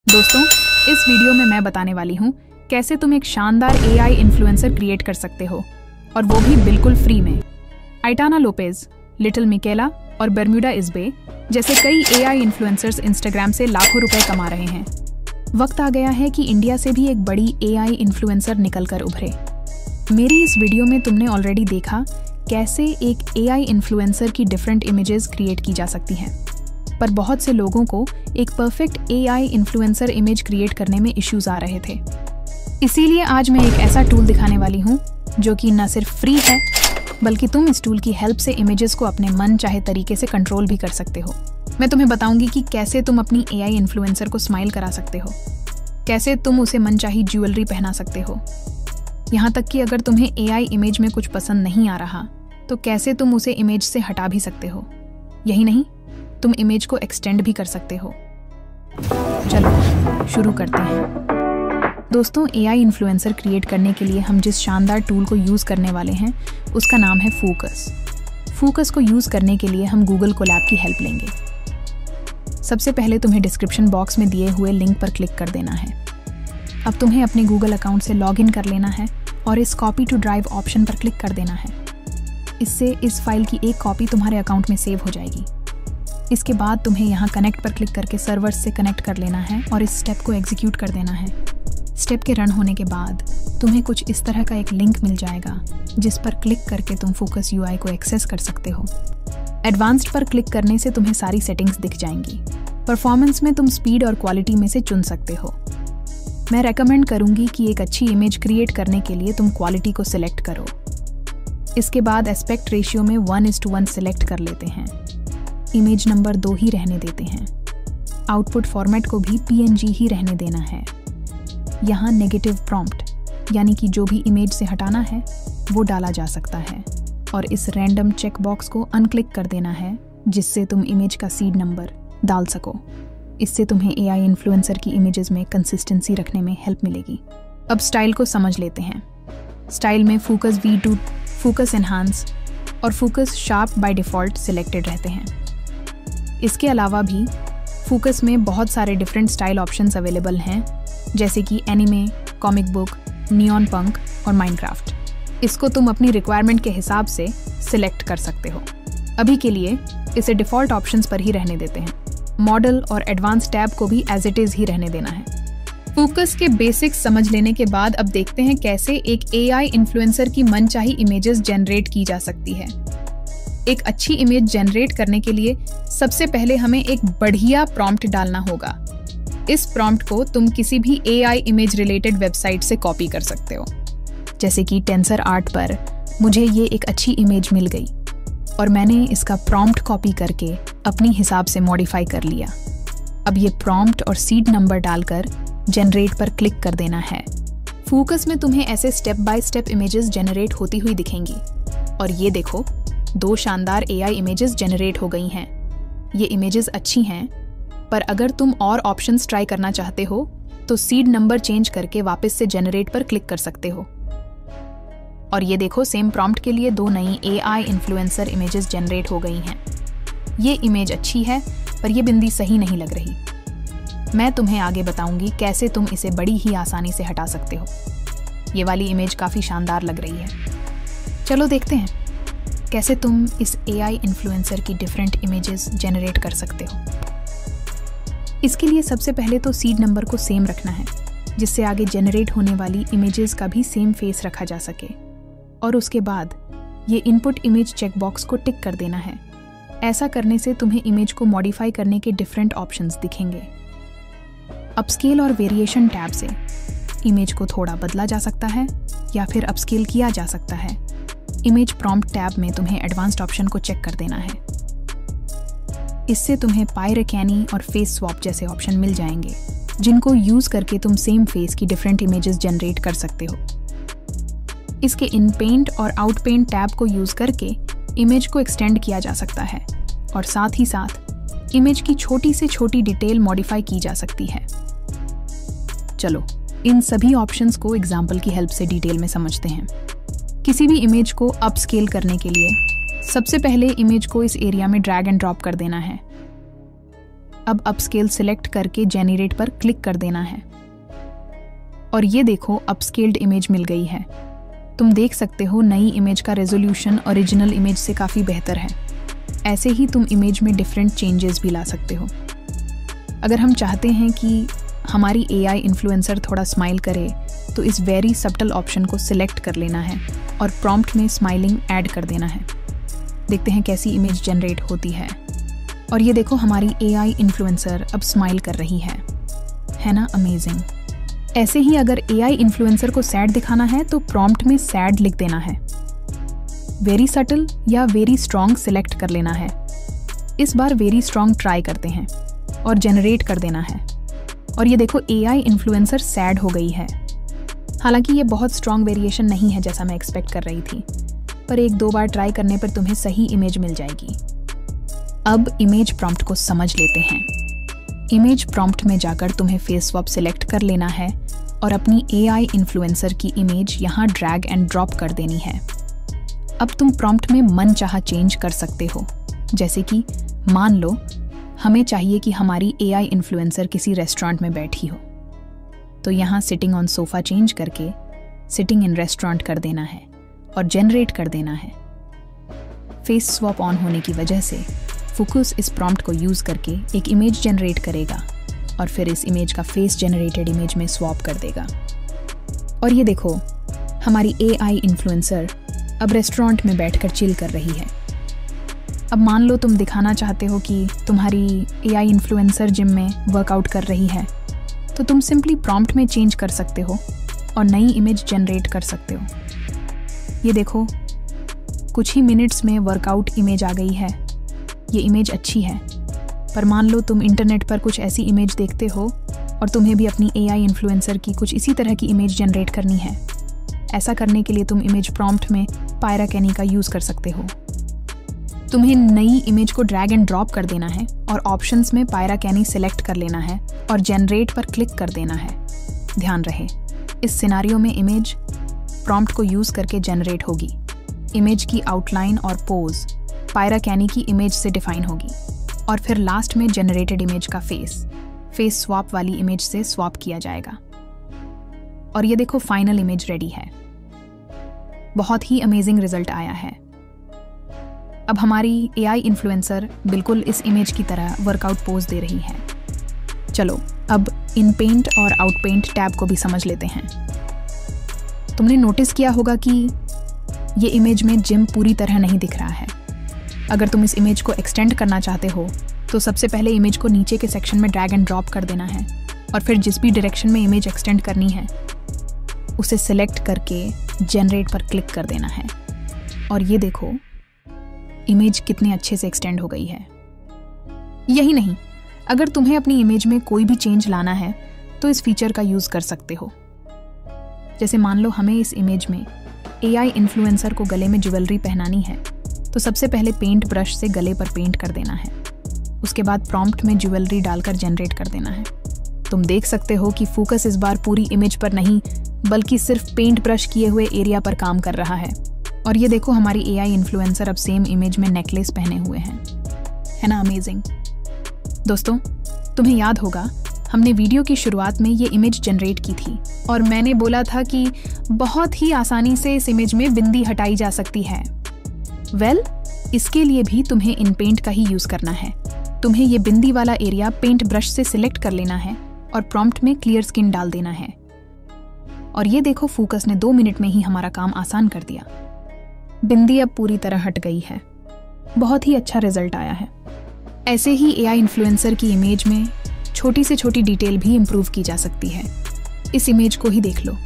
दोस्तों, इस वीडियो में मैं बताने वाली हूँ कैसे तुम एक शानदार AI इन्फ्लुएंसर क्रिएट कर सकते हो, और वो भी बिल्कुल फ्री में। आइटाना लोपेज, लिटिल मिकेला और बर्म्यूडा इज़बे जैसे कई AI इन्फ्लुएंसर्स इंस्टाग्राम से लाखों रुपए कमा रहे हैं। वक्त आ गया है कि इंडिया से भी एक बड़ी AI इन्फ्लुएंसर निकलकर उभरे। मेरी इस वीडियो में तुमने ऑलरेडी देखा कैसे एक AI इन्फ्लुएंसर की डिफरेंट इमेजेस क्रिएट की जा सकती हैं, पर बहुत से लोगों को एक perfect AI influencer image create करने में इश्यूज आ रहे थे। इसीलिए आज मैं एक ऐसा टूल दिखाने वाली हूँ जो कि न सिर्फ फ्री है, बल्कि तुम इस टूल की हेल्प से इमेजेस को अपने मन चाहे तरीके से कंट्रोल भी कर सकते हो। मैं तुम्हें बताऊंगी कि कैसे तुम अपनी AI इन्फ्लुएंसर को स्माइल करा सकते हो, कैसे तुम उसे मनचाही ज्वेलरी पहना सकते हो, यहाँ तक कि अगर तुम्हें AI इमेज में कुछ पसंद नहीं आ रहा तो कैसे तुम उसे इमेज से हटा भी सकते हो। यही नहीं, तुम इमेज को एक्सटेंड भी कर सकते हो। चलो शुरू करते हैं। दोस्तों, AI इन्फ्लुएंसर क्रिएट करने के लिए हम जिस शानदार टूल को यूज़ करने वाले हैं उसका नाम है फोकस। फोकस को यूज़ करने के लिए हम गूगल कोलैब की हेल्प लेंगे। सबसे पहले तुम्हें डिस्क्रिप्शन बॉक्स में दिए हुए लिंक पर क्लिक कर देना है। अब तुम्हें अपने गूगल अकाउंट से लॉगिन कर लेना है और इस कॉपी टू ड्राइव ऑप्शन पर क्लिक कर देना है। इससे इस फाइल की एक कॉपी तुम्हारे अकाउंट में सेव हो जाएगी। इसके बाद तुम्हें यहाँ कनेक्ट पर क्लिक करके सर्वर्स से कनेक्ट कर लेना है और इस स्टेप को एग्जीक्यूट कर देना है। स्टेप के रन होने के बाद तुम्हें कुछ इस तरह का एक लिंक मिल जाएगा जिस पर क्लिक करके तुम फोकस UI को एक्सेस कर सकते हो। एडवांस्ड पर क्लिक करने से तुम्हें सारी सेटिंग्स दिख जाएंगी। परफॉर्मेंस में तुम स्पीड और क्वालिटी में से चुन सकते हो। मैं रेकमेंड करूंगी कि एक अच्छी इमेज क्रिएट करने के लिए तुम क्वालिटी को सिलेक्ट करो। इसके बाद एस्पेक्ट रेशियो में 1:1 सिलेक्ट कर लेते हैं। इमेज नंबर 2 ही रहने देते हैं। आउटपुट फॉर्मेट को भी PNG ही रहने देना है। यहाँ नेगेटिव प्रॉम्प्ट यानी कि जो भी इमेज से हटाना है वो डाला जा सकता है, और इस रैंडम चेक बॉक्स को अनक्लिक कर देना है जिससे तुम इमेज का सीड नंबर डाल सको। इससे तुम्हें AI इन्फ्लुएंसर की इमेजेस में कंसिस्टेंसी रखने में हेल्प मिलेगी। अब स्टाइल को समझ लेते हैं। स्टाइल में फोकस V2, फोकस एनहांस और focus sharp by default selected रहते हैं। इसके अलावा भी फोकस में बहुत सारे डिफरेंट स्टाइल ऑप्शंस अवेलेबल हैं, जैसे कि एनिमे, कॉमिक बुक, नियॉन पंक और माइनक्राफ्ट। इसको तुम अपनी रिक्वायरमेंट के हिसाब से सिलेक्ट कर सकते हो। अभी के लिए इसे डिफ़ॉल्ट ऑप्शंस पर ही रहने देते हैं। मॉडल और एडवांस टैब को भी एज इट इज़ ही रहने देना है। फोकस के बेसिक्स समझ लेने के बाद अब देखते हैं कैसे एक AI इन्फ्लुएंसर की मनचाही इमेजेस जनरेट की जा सकती है। एक अच्छी इमेज जनरेट करने के लिए सबसे पहले हमें एक बढ़िया प्रॉम्प्ट डालना होगा। इस प्रॉम्प्ट को तुम किसी भी AI इमेज रिलेटेड वेबसाइट से कॉपी कर सकते हो। जैसे कि TensorArt पर मुझे ये एक अच्छी इमेज मिल गई और मैंने इसका प्रॉम्प्ट कॉपी करके अपनी हिसाब से मॉडिफाई कर लिया। अब ये प्रॉम्प्ट और सीड नंबर डालकर जनरेट पर क्लिक कर देना है। फोकस में तुम्हें ऐसे step by step images generate होती हुई दिखेंगी। और ये देखो, 2 शानदार AI इमेजेस जनरेट हो गई हैं। ये इमेजेस अच्छी हैं, पर अगर तुम और ऑप्शंस ट्राई करना चाहते हो तो सीड नंबर चेंज करके वापस से जनरेट पर क्लिक कर सकते हो। और ये देखो, सेम प्रॉम्प्ट के लिए 2 नई AI इन्फ्लुएंसर इमेजेस जनरेट हो गई हैं। ये इमेज अच्छी है, पर ये बिंदी सही नहीं लग रही। मैं तुम्हें आगे बताऊंगी कैसे तुम इसे बड़ी ही आसानी से हटा सकते हो। ये वाली इमेज काफ़ी शानदार लग रही है। चलो देखते हैं कैसे तुम इस AI इन्फ्लुएंसर की डिफरेंट इमेजेस जनरेट कर सकते हो। इसके लिए सबसे पहले तो सीड नंबर को सेम रखना है, जिससे आगे जनरेट होने वाली इमेजेस का भी सेम फेस रखा जा सके। और उसके बाद ये इनपुट इमेज चेकबॉक्स को टिक कर देना है। ऐसा करने से तुम्हें इमेज को मॉडिफाई करने के डिफरेंट ऑप्शंस दिखेंगे। अपस्केल और वेरिएशन टैब से इमेज को थोड़ा बदला जा सकता है या फिर अपस्केल किया जा सकता है। इमेज प्रॉम्प्ट टैब में तुम्हें एडवांस्ड ऑप्शन को चेक कर देना है। इससे तुम्हें पायरेकैनी और फेस स्वैप जैसे ऑप्शन मिल जाएंगे, जिनको यूज करके तुम सेम फेस की डिफरेंट इमेजेस जनरेट कर सकते हो। इसके इन पेंट और आउट पेंट टैब को यूज करके इमेज को एक्सटेंड किया जा सकता है, और साथ ही साथ इमेज की छोटी से छोटी डिटेल मॉडिफाई की जा सकती है। चलो इन सभी ऑप्शंस को एग्जाम्पल की हेल्प से डिटेल में समझते हैं। किसी भी इमेज को अपस्केल करने के लिए सबसे पहले इमेज को इस एरिया में ड्रैग एंड ड्रॉप कर देना है। अब अपस्केल सिलेक्ट करके जेनरेट पर क्लिक कर देना है और ये देखो अपस्केल्ड इमेज मिल गई है। तुम देख सकते हो नई इमेज का रेजोल्यूशन ओरिजिनल इमेज से काफ़ी बेहतर है। ऐसे ही तुम इमेज में डिफरेंट चेंजेस भी ला सकते हो। अगर हम चाहते हैं कि हमारी AI इन्फ्लुएंसर थोड़ा स्माइल करे तो इस वेरी सब्टल ऑप्शन को सिलेक्ट कर लेना है और प्रॉम्प्ट में स्माइलिंग ऐड कर देना है। देखते हैं कैसी इमेज जनरेट होती है। और ये देखो हमारी AI इन्फ्लुएंसर अब स्माइल कर रही है ना अमेजिंग। ऐसे ही अगर AI इन्फ्लुएंसर को सैड दिखाना है तो प्रॉम्प्ट में सैड लिख देना है। वेरी सटल या वेरी स्ट्रॉन्ग सिलेक्ट कर लेना है। इस बार वेरी स्ट्रॉन्ग ट्राई करते हैं और जनरेट कर देना है। और ये देखो AI इन्फ्लुएंसर सैड हो गई है। हालांकि ये बहुत स्ट्रॉन्ग वेरिएशन नहीं है जैसा मैं एक्सपेक्ट कर रही थी, पर 1-2 बार ट्राई करने पर तुम्हें सही इमेज मिल जाएगी। अब इमेज प्रॉम्प्ट को समझ लेते हैं। इमेज प्रॉम्प्ट में जाकर तुम्हें फेस स्वैप सिलेक्ट कर लेना है और अपनी AI इन्फ्लुएंसर की इमेज यहाँ ड्रैग एंड ड्रॉप कर देनी है। अब तुम प्रॉम्प्ट में मन चाहा चेंज कर सकते हो, जैसे कि मान लो हमें चाहिए कि हमारी AI इन्फ्लुएंसर किसी रेस्टोरेंट में बैठी हो, तो यहाँ सिटिंग ऑन सोफा चेंज करके सिटिंग इन रेस्टोरेंट कर देना है और जनरेट कर देना है। फेस स्वैप ऑन होने की वजह से फोकस इस प्रॉम्प्ट को यूज़ करके एक इमेज जनरेट करेगा और फिर इस इमेज का फेस जनरेटेड इमेज में स्वैप कर देगा। और ये देखो हमारी AI इन्फ्लुएंसर अब रेस्टोरेंट में बैठकर चिल कर रही है। अब मान लो तुम दिखाना चाहते हो कि तुम्हारी AI इन्फ्लुएंसर जिम में वर्कआउट कर रही है, तो तुम सिंपली प्रॉम्प्ट में चेंज कर सकते हो और नई इमेज जनरेट कर सकते हो। ये देखो कुछ ही मिनट्स में वर्कआउट इमेज आ गई है। ये इमेज अच्छी है, पर मान लो तुम इंटरनेट पर कुछ ऐसी इमेज देखते हो और तुम्हें भी अपनी AI इन्फ्लुएंसर की कुछ इसी तरह की इमेज जनरेट करनी है। ऐसा करने के लिए तुम इमेज प्रॉम्प्ट में पायरा कैनी का यूज़ कर सकते हो। तुम्हें नई इमेज को ड्रैग एंड ड्रॉप कर देना है और ऑप्शंस में पायरा कैनी सिलेक्ट कर लेना है और जनरेट पर क्लिक कर देना है। ध्यान रहे इस सिनारियो में इमेज प्रॉम्प्ट को यूज़ करके जनरेट होगी। इमेज की आउटलाइन और पोज पायरा कैनी की इमेज से डिफाइन होगी और फिर लास्ट में जनरेटेड इमेज का फेस स्वैप वाली इमेज से स्वैप किया जाएगा। और ये देखो फाइनल इमेज रेडी है। बहुत ही अमेजिंग रिजल्ट आया है। अब हमारी AI इन्फ्लुएंसर बिल्कुल इस इमेज की तरह वर्कआउट पोज दे रही है। चलो अब इन पेंट और आउट पेंट टैब को भी समझ लेते हैं। तुमने नोटिस किया होगा कि ये इमेज में जिम पूरी तरह नहीं दिख रहा है। अगर तुम इस इमेज को एक्सटेंड करना चाहते हो तो सबसे पहले इमेज को नीचे के सेक्शन में ड्रैग एंड ड्रॉप कर देना है और फिर जिस भी डायरेक्शन में इमेज एक्सटेंड करनी है उसे सिलेक्ट करके जनरेट पर क्लिक कर देना है। और ये देखो इमेज कितने अच्छे से एक्सटेंड हो गई है। यही नहीं, अगर तुम्हें अपनी इमेज में कोई भी चेंज लाना है तो इस फीचर का यूज़ कर सकते हो। जैसे मान लो हमें इस इमेज में AI इन्फ्लुएंसर को गले में ज्वेलरी पहनानी है, तो सबसे पहले पेंट ब्रश से गले पर पेंट कर देना है। उसके बाद प्रॉम्प्ट में ज्वेलरी डालकर जनरेट कर देना है। तुम देख सकते हो कि फोकस इस बार पूरी इमेज पर नहीं बल्कि सिर्फ पेंट ब्रश किए हुए एरिया पर काम कर रहा है। और ये देखो हमारी AI इन्फ्लुएंसर अब सेम इमेज में नेकलेस पहने हुए हैं। है ना अमेजिंग। दोस्तों तुम्हें याद होगा हमने वीडियो की शुरुआत में ये इमेज जनरेट की थी और मैंने बोला था कि बहुत ही आसानी से इस इमेज में बिंदी हटाई जा सकती है। इसके लिए भी तुम्हें इन पेंट का ही यूज़ करना है। तुम्हें ये बिंदी वाला एरिया पेंट ब्रश से सिलेक्ट कर लेना है और प्रॉम्प्ट में क्लियर स्किन डाल देना है। और ये देखो फोकस ने 2 मिनट में ही हमारा काम आसान कर दिया। बिंदी अब पूरी तरह हट गई है। बहुत ही अच्छा रिजल्ट आया है। ऐसे ही AI इन्फ्लुएंसर की इमेज में छोटी से छोटी डिटेल भी इम्प्रूव की जा सकती है। इस इमेज को ही देख लो।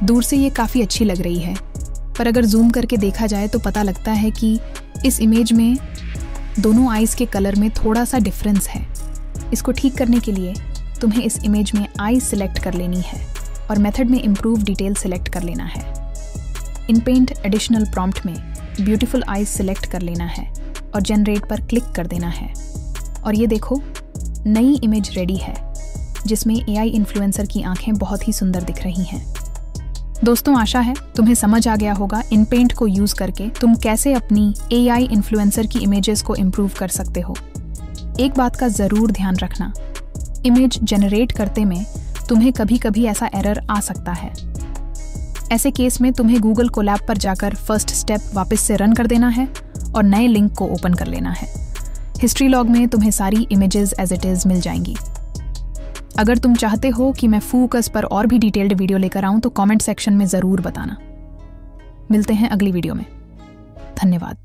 दूर से ये काफ़ी अच्छी लग रही है, पर अगर जूम करके देखा जाए तो पता लगता है कि इस इमेज में दोनों आईज के कलर में थोड़ा सा डिफरेंस है। इसको ठीक करने के लिए तुम्हें इस इमेज में आईज सिलेक्ट कर लेनी है और मेथड में इम्प्रूव डिटेल सिलेक्ट कर लेना है। इन पेंट एडिशनल प्रॉम्प्ट में ब्यूटीफुल आईज सिलेक्ट कर लेना है और जनरेट पर क्लिक कर देना है। और ये देखो नई इमेज रेडी है जिसमें AI इन्फ्लुएंसर की आंखें बहुत ही सुंदर दिख रही हैं। दोस्तों आशा है तुम्हें समझ आ गया होगा इन पेंट को यूज़ करके तुम कैसे अपनी AI इन्फ्लुएंसर की इमेजेस को इम्प्रूव कर सकते हो। एक बात का ज़रूर ध्यान रखना, इमेज जनरेट करते में तुम्हें कभी कभी ऐसा एरर आ सकता है। ऐसे केस में तुम्हें गूगल कोलैब पर जाकर फर्स्ट स्टेप वापस से रन कर देना है और नए लिंक को ओपन कर लेना है। हिस्ट्री लॉग में तुम्हें सारी इमेजेस एज इट इज़ मिल जाएंगी। अगर तुम चाहते हो कि मैं फोकस पर और भी डिटेल्ड वीडियो लेकर आऊं तो कमेंट सेक्शन में ज़रूर बताना। मिलते हैं अगली वीडियो में। धन्यवाद।